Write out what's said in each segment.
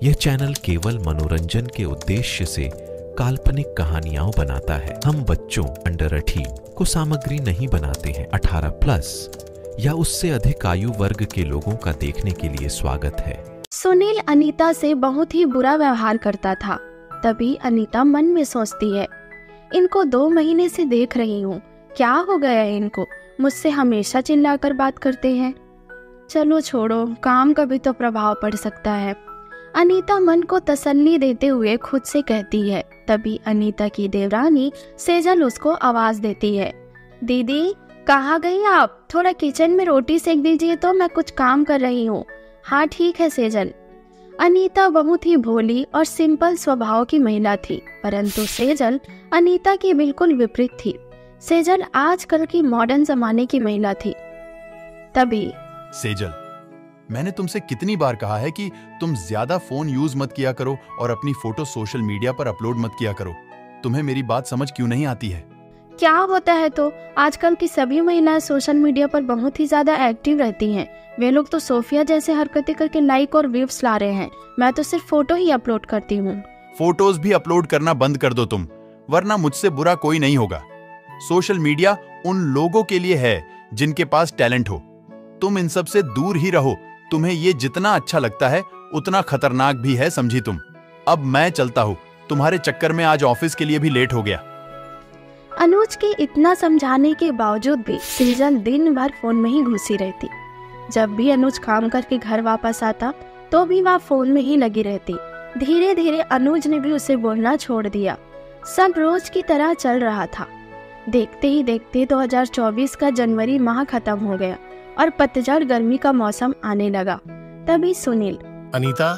यह चैनल केवल मनोरंजन के उद्देश्य से काल्पनिक कहानियां बनाता है। हम बच्चों अंडर 18 को सामग्री नहीं बनाते हैं। 18+ या उससे अधिक आयु वर्ग के लोगों का देखने के लिए स्वागत है। सुनील अनीता से बहुत ही बुरा व्यवहार करता था। तभी अनीता मन में सोचती है, इनको 2 महीने से देख रही हूँ, क्या हो गया है इनको, मुझसे हमेशा चिल्लाकर बात करते हैं। चलो छोड़ो, काम का भी तो प्रभाव पड़ सकता है, अनीता मन को तसल्ली देते हुए खुद से कहती है। तभी अनीता की देवरानी सेजल उसको आवाज देती है, दीदी कहाँ गई आप, थोड़ा किचन में रोटी सेक दीजिए तो, मैं कुछ काम कर रही हूँ। हाँ ठीक है सेजल। अनीता बहुत ही भोली और सिंपल स्वभाव की महिला थी, परंतु सेजल अनीता की बिल्कुल विपरीत थी। सेजल आजकल की मॉडर्न जमाने की महिला थी। तभी सेजल, मैंने तुमसे कितनी बार कहा है कि तुम ज्यादा फोन यूज मत किया करो और अपनी फोटो सोशल मीडिया पर अपलोड मत किया करो। तुम्हें मेरी बात समझ क्यों नहीं आती है? क्या होता है, तो आजकल की सभी महिलाएं सोशल मीडिया पर बहुत ही ज्यादा एक्टिव रहती हैं। वे लोग तो सोफिया जैसे हरकतें करके लाइक और व्यूज ला रहे हैं, मैं तो सिर्फ फोटो ही अपलोड करती हूँ। फोटोज भी अपलोड करना बंद कर दो तुम, वरना मुझसे बुरा कोई नहीं होगा। सोशल मीडिया उन लोगों के लिए है जिनके पास टैलेंट हो। तुम इन सब से दूर ही रहो। तुम्हें ये जितना अच्छा लगता है उतना खतरनाक भी है, समझी तुम। अब मैं चलता हूँ, तुम्हारे चक्कर में आज ऑफिस के लिए भी लेट हो गया। अनुज के इतना समझाने के बावजूद भी सेजल दिन भर फोन में ही घुसी रहती। जब भी अनुज काम करके घर वापस आता तो भी वह फोन में ही लगी रहती। धीरे धीरे अनुज ने भी उसे बोलना छोड़ दिया। सब रोज की तरह चल रहा था। देखते ही देखते 2024 का जनवरी माह खत्म हो गया और पतझड़ गर्मी का मौसम आने लगा। तभी सुनील, अनीता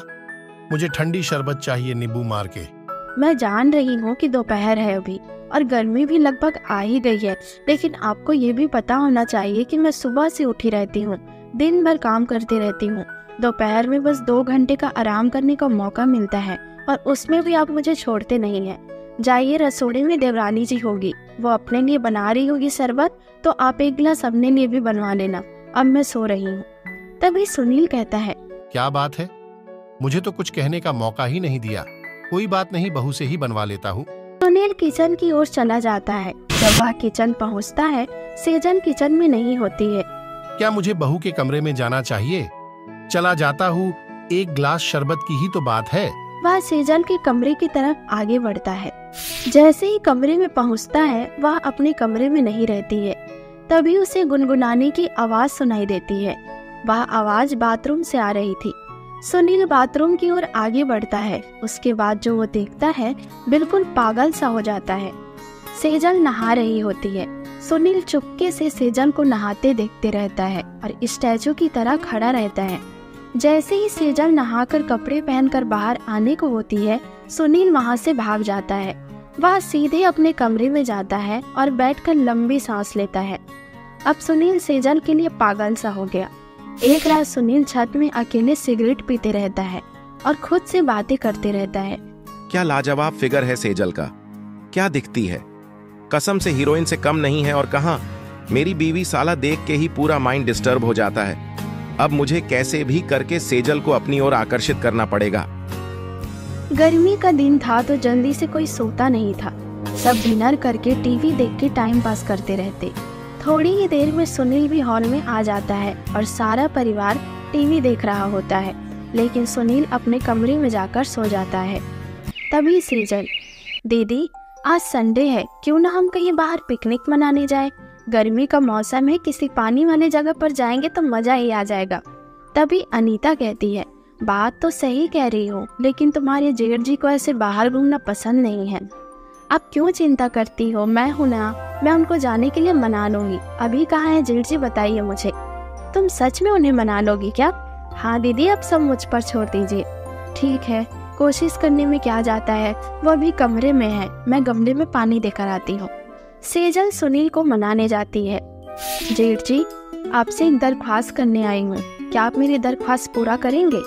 मुझे ठंडी शरबत चाहिए नींबू मार के। मैं जान रही हूँ कि दोपहर है अभी और गर्मी भी लगभग आ ही गई है, लेकिन आपको ये भी पता होना चाहिए कि मैं सुबह से उठी रहती हूँ, दिन भर काम करती रहती हूँ। दोपहर में बस 2 घंटे का आराम करने का मौका मिलता है और उसमें भी आप मुझे छोड़ते नहीं हैं। जाइए, रसोई में देवरानी जी होगी, वो अपने लिए बना रही होगी शरबत, तो आप एक गिलास अपने लिए भी बनवा लेना। अब मैं सो रही हूँ। तभी सुनील कहता है, क्या बात है, मुझे तो कुछ कहने का मौका ही नहीं दिया। कोई बात नहीं, बहू से ही बनवा लेता हूँ। सुनील किचन की ओर चला जाता है। जब वह किचन पहुँचता है, सेजल किचन में नहीं होती है। क्या मुझे बहू के कमरे में जाना चाहिए? चला जाता हूँ, एक गिलास शरबत की ही तो बात है। वह सेजल के कमरे की तरफ आगे बढ़ता है। जैसे ही कमरे में पहुँचता है, वह अपने कमरे में नहीं रहती है। तभी उसे गुनगुनाने की आवाज सुनाई देती है। वह आवाज बाथरूम से आ रही थी। सुनील बाथरूम की ओर आगे बढ़ता है। उसके बाद जो वो देखता है, बिल्कुल पागल सा हो जाता है। सेजल नहा रही होती है। सुनील चुपके से सेजल को नहाते देखते रहता है और स्टैचू की तरह खड़ा रहता है। जैसे ही सेजल नहाकर कपड़े पहनकर बाहर आने को होती है, सुनील वहाँ से भाग जाता है। वह सीधे अपने कमरे में जाता है और बैठकर लंबी सांस लेता है। अब सुनील सेजल के लिए पागल सा हो गया। एक रात सुनील छत में अकेले सिगरेट पीते रहता है और खुद से बातें करते रहता है। क्या लाजवाब फिगर है सेजल का, क्या दिखती है, कसम से हीरोइन से कम नहीं है। और कहाँ, मेरी बीवी साला देख के ही पूरा माइंड डिस्टर्ब हो जाता है। अब मुझे कैसे भी करके सेजल को अपनी ओर आकर्षित करना पड़ेगा। गर्मी का दिन था तो जल्दी से कोई सोता नहीं था। सब डिनर करके टीवी देख के टाइम पास करते रहते। थोड़ी ही देर में सुनील भी हॉल में आ जाता है और सारा परिवार टीवी देख रहा होता है, लेकिन सुनील अपने कमरे में जाकर सो जाता है। तभी सेजल, दीदी आज संडे है, क्यों ना हम कहीं बाहर पिकनिक मनाने जाए। गर्मी का मौसम है, किसी पानी वाले जगह पर जाएंगे तो मजा ही आ जाएगा। तभी अनीता कहती है, बात तो सही कह रही हो, लेकिन तुम्हारे जेठ जी को ऐसे बाहर घूमना पसंद नहीं है। अब क्यों चिंता करती हो, मैं हूं ना, मैं उनको जाने के लिए मना लूंगी। अभी कहाँ है जेठ जी, बताइए मुझे। तुम सच में उन्हें मना लोगी क्या? हाँ दीदी, अब सब मुझ पर छोड़ दीजिए। ठीक है, कोशिश करने में क्या जाता है, वो अभी कमरे में है, मैं गमले में पानी देकर आती हूँ। सेजल सुनील को मनाने जाती है। जेठ जी, आपसे एक दरख्वास्त करने आई हूँ, क्या आप मेरी दरख्वास्त पूरा करेंगे?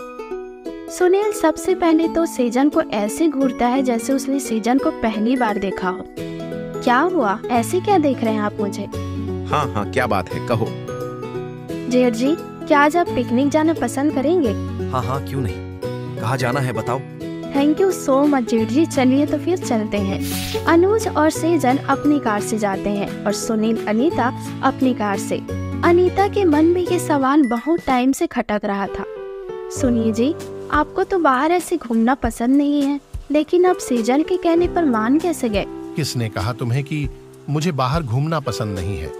सुनील सबसे पहले तो सेजल को ऐसे घूरता है जैसे उसने सेजल को पहली बार देखा हो। क्या हुआ, ऐसे क्या देख रहे हैं आप मुझे? हाँ हाँ, क्या बात है, कहो। जेठ जी, क्या आज आप पिकनिक जाना पसंद करेंगे? हाँ हाँ, क्यों नहीं। कहाँ जाना है बताओ। थैंक यू सो मच जेठ जी, चलिए तो फिर चलते हैं। अनुज और सेजल अपनी कार से जाते हैं और सुनील अनीता अपनी कार से। अनीता के मन में ये सवाल बहुत टाइम से खटक रहा था। सुनिए जी, आपको तो बाहर ऐसे घूमना पसंद नहीं है, लेकिन आप सेजल के कहने पर मान कैसे गए? किसने कहा तुम्हें कि मुझे बाहर घूमना पसंद नहीं है?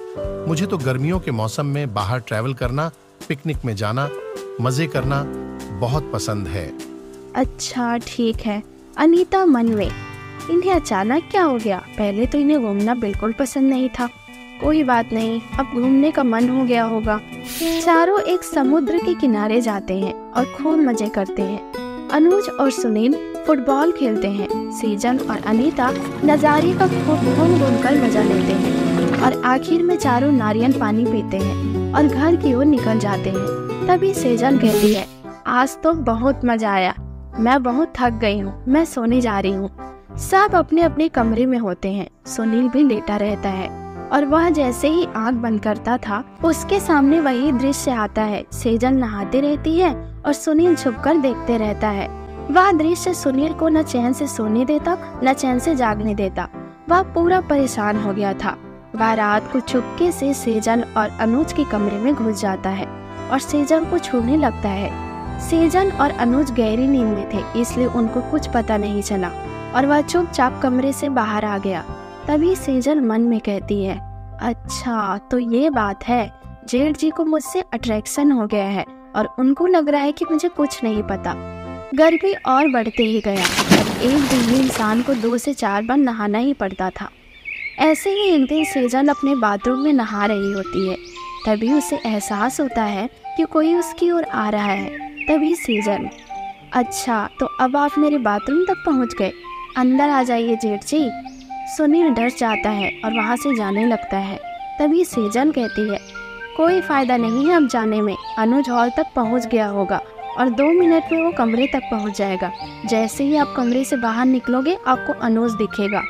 मुझे तो गर्मियों के मौसम में बाहर ट्रैवल करना, पिकनिक में जाना, मजे करना बहुत पसंद है। अच्छा ठीक है। अनीता मन में, इन्हें अचानक क्या हो गया? पहले तो इन्हें घूमना बिल्कुल पसंद नहीं था। कोई बात नहीं, अब घूमने का मन हो गया होगा। चारों एक समुद्र के किनारे जाते हैं और खूब मजे करते हैं। अनुज और सुनील फुटबॉल खेलते हैं। सेजल और अनीता नज़ारे का खूब घूम-घूम मजा लेते हैं और आखिर में चारों नारियल पानी पीते हैं और घर की ओर निकल जाते हैं। तभी सेजल कहती है, आज तो बहुत मजा आया, मैं बहुत थक गई हूँ, मैं सोने जा रही हूँ। सब अपने अपने कमरे में होते हैं। सुनील भी लेटा रहता है और वह जैसे ही आंख बंद करता था, उसके सामने वही दृश्य आता है। सेजल नहाती रहती है और सुनील छुपकर देखते रहता है। वह दृश्य सुनील को न चैन से सोने देता, न चैन से जागने देता। वह पूरा परेशान हो गया था। वह रात को चुपके से सेजल और अनुज के कमरे में घुस जाता है और सेजल को छूने लगता है। सेजल और अनुज गहरी नींद में थे, इसलिए उनको कुछ पता नहीं चला और वह चुपचाप कमरे से बाहर आ गया। तभी सेजल मन में कहती है, अच्छा तो ये बात है, जेठ जी को मुझसे अट्रैक्शन हो गया है और उनको लग रहा है कि मुझे कुछ नहीं पता। गर्मी और बढ़ते ही गया। एक दिन में इंसान को 2 से 4 बार नहाना ही पड़ता था। ऐसे ही एक दिन सेजल अपने बाथरूम में नहा रही होती है। तभी उसे एहसास होता है कि कोई उसकी ओर आ रहा है। तभी सेजल, अच्छा तो अब आप मेरे बाथरूम तक पहुंच गए, अंदर आ जाइए जेठ जी। सुनील डर जाता है और वहां से जाने लगता है। तभी सेजल कहती है, कोई फायदा नहीं है अब जाने में, अनुज हॉल तक पहुंच गया होगा और 2 मिनट में वो कमरे तक पहुंच जाएगा। जैसे ही आप कमरे से बाहर निकलोगे आपको अनुज दिखेगा।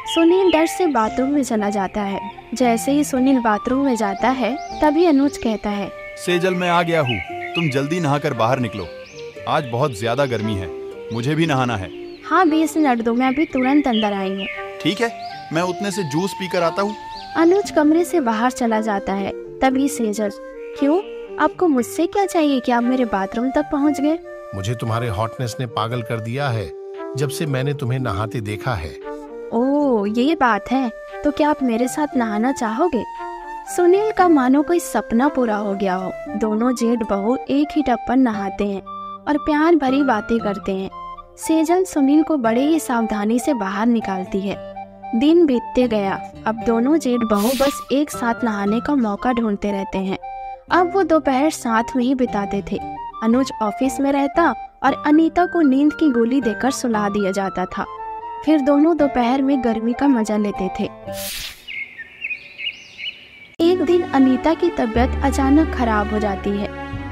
सुनील डर से बाथरूम में चला जाता है। जैसे ही सुनील बाथरूम में जाता है, तभी अनुज कहता है, सेजल मैं आ गया हूँ, तुम जल्दी नहाकर बाहर निकलो, आज बहुत ज्यादा गर्मी है, मुझे भी नहाना है। हाँ 20 मिनट दो, मैं अभी तुरंत अंदर आई हूँ। ठीक है, मैं उतने से जूस पीकर आता हूँ। अनुज कमरे से बाहर चला जाता है। तभी सेजल, क्यों, आपको मुझसे क्या चाहिए कि आप मेरे बाथरूम तक पहुँच गए? मुझे तुम्हारे हॉटनेस ने पागल कर दिया है जब से मैंने तुम्हें नहाते देखा है। ओह ये बात है, तो क्या आप मेरे साथ नहाना चाहोगे? सुनील का मानो कोई सपना पूरा हो गया हो। दोनों जेठ बहू एक ही टब पर नहाते हैं और प्यार भरी बातें करते हैं। सेजल सुनील को बड़े ही सावधानी से बाहर निकालती है। दिन बीतते गया। अब दोनों जेठ बहू बस एक साथ नहाने का मौका ढूंढते रहते हैं। अब वो दोपहर साथ में ही बिताते थे। अनुज ऑफिस में रहता और अनीता को नींद की गोली देकर सुला दिया जाता था। फिर दोनों दोपहर में गर्मी का मजा लेते थे। एक दिन अनीता की तबीयत अचानक खराब हो जाती है।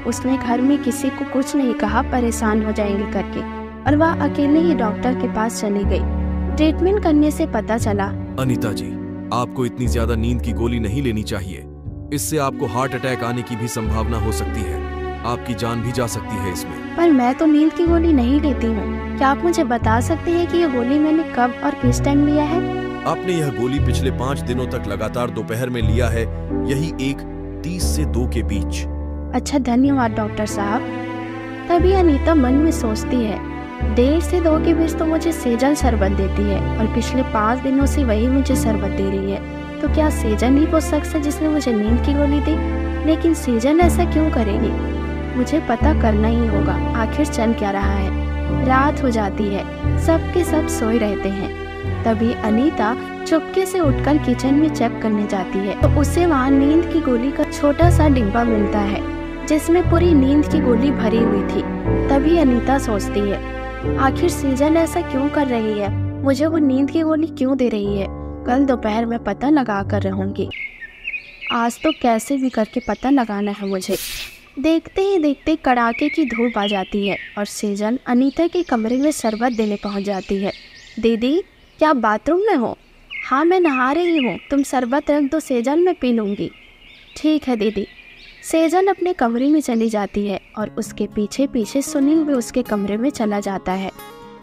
उसने घर में किसी को कुछ नहीं कहा, परेशान हो जाएंगे करके, और वह अकेले ही डॉक्टर के पास चली गई। ट्रीटमेंट करने से पता चला, अनीता जी, आपको इतनी ज्यादा नींद की गोली नहीं लेनी चाहिए, इससे आपको हार्ट अटैक आने की भी संभावना हो सकती है, आपकी जान भी जा सकती है इसमें। पर मैं तो नींद की गोली नहीं लेती हूँ। क्या आप मुझे बता सकते हैं कि ये गोली मैंने कब और किस टाइम लिया है? आपने यह गोली पिछले 5 दिनों तक लगातार दोपहर में लिया है, यही 1:30 से 2 के बीच। अच्छा धन्यवाद डॉक्टर साहब। तभी अनीता मन में सोचती है, 1:30 से 2 के बीच तो मुझे सेजल शरबत देती है और पिछले 5 दिनों से वही मुझे शरबत दे रही है, तो क्या सेजल ही वो शख्स है जिसने मुझे नींद की गोली दी? लेकिन सेजल ऐसा क्यों करेगी? मुझे पता करना ही होगा, आखिर चल क्या रहा है। रात हो जाती है, सबके सब सोए रहते हैं। तभी अनीता चुपके से उठकर किचन में चेक करने जाती है, तो उसे वहाँ नींद की गोली का छोटा सा डिब्बा मिलता है जिसमें पूरी नींद की गोली भरी हुई थी। तभी अनीता सोचती है, आखिर सेजल ऐसा क्यों कर रही है, मुझे वो नींद की गोली क्यों दे रही है? कल दोपहर में पता लगा कर रहूंगी। आज तो कैसे भी करके पता लगाना है मुझे। देखते ही देखते कड़ाके की धूप आ जाती है और सेजल अनीता के कमरे में शरबत देने पहुंच जाती है। दीदी क्या आप बाथरूम में हो? हाँ मैं नहा रही हूँ, तुम शरबत रख दो सेजल, मैं पी लूँगी। ठीक है दीदी। सेजल अपने कमरे में चली जाती है और उसके पीछे पीछे सुनील भी उसके कमरे में चला जाता है।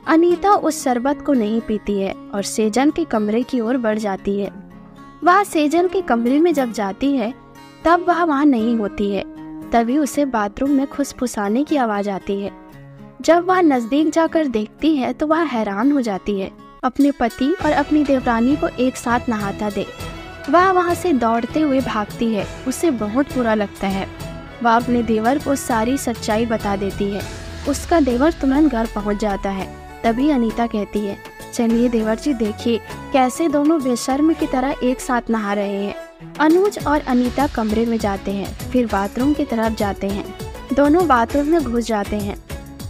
अनीता उस शरबत को नहीं पीती है और सेजल के कमरे की ओर बढ़ जाती है। वह सेजल के कमरे में जब जाती है तब वह वहाँ नहीं होती है। तभी उसे बाथरूम में फुसफुसाने की आवाज आती है। जब वह नजदीक जाकर देखती है तो वह हैरान हो जाती है। अपने पति और अपनी देवरानी को एक साथ नहाता देख वह वहाँ से दौड़ते हुए भागती है। उसे बहुत बुरा लगता है। वह अपने देवर को सारी सच्चाई बता देती है। उसका देवर तुरंत घर पहुँच जाता है। तभी अनीता कहती है, चलिए देवर जी देखिए कैसे दोनों बेशर्म की तरह एक साथ नहा रहे हैं। अनुज और अनीता कमरे में जाते हैं, फिर बाथरूम की तरफ जाते हैं। दोनों बाथरूम में घुस जाते हैं।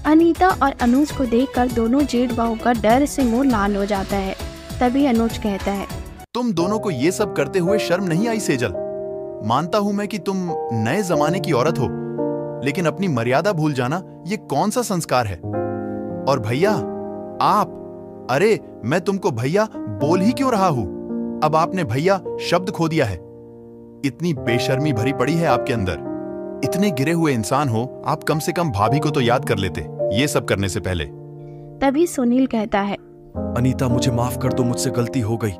अनीता और अनुज को देखकर दोनों जेठ बहू का डर से मुंह लाल हो जाता है। तभी अनुज कहता है, तुम दोनों को ये सब करते हुए शर्म नहीं आई सेजल? मानता हूं मैं कि तुम नए जमाने की औरत हो, लेकिन अपनी मर्यादा भूल जाना ये कौन सा संस्कार है? और भैया आप, अरे मैं तुमको भैया बोल ही क्यों रहा हूं? अब आपने भैया शब्द खो दिया है। इतनी बेशर्मी भरी पड़ी है आपके अंदर। इतने गिरे हुए इंसान हो, आप कम से कम भाभी को तो याद कर लेते ये सब करने से पहले। तभी सुनील कहता है, अनीता मुझे माफ कर दो, मुझसे गलती हो गई।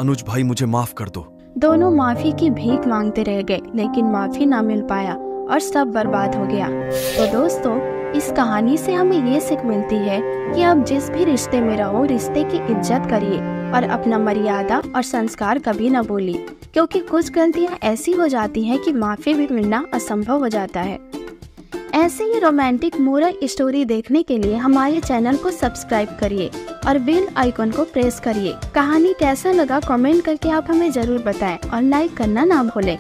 अनुज भाई मुझे माफ कर दो। दोनों माफी की भीख मांगते रह गए, लेकिन माफी ना मिल पाया और सब बर्बाद हो गया। तो दोस्तों, इस कहानी से हमें ये सीख मिलती है कि आप जिस भी रिश्ते में रहो, रिश्ते की इज्जत करिए और अपना मर्यादा और संस्कार कभी न भूलिए, क्योंकि कुछ गलतियां ऐसी हो जाती हैं कि माफी भी मिलना असंभव हो जाता है। ऐसे ही रोमांटिक मोरल स्टोरी देखने के लिए हमारे चैनल को सब्सक्राइब करिए और बेल आइकन को प्रेस करिए। कहानी कैसा लगा कमेंट करके आप हमें जरूर बताएं और लाइक करना ना भूलें।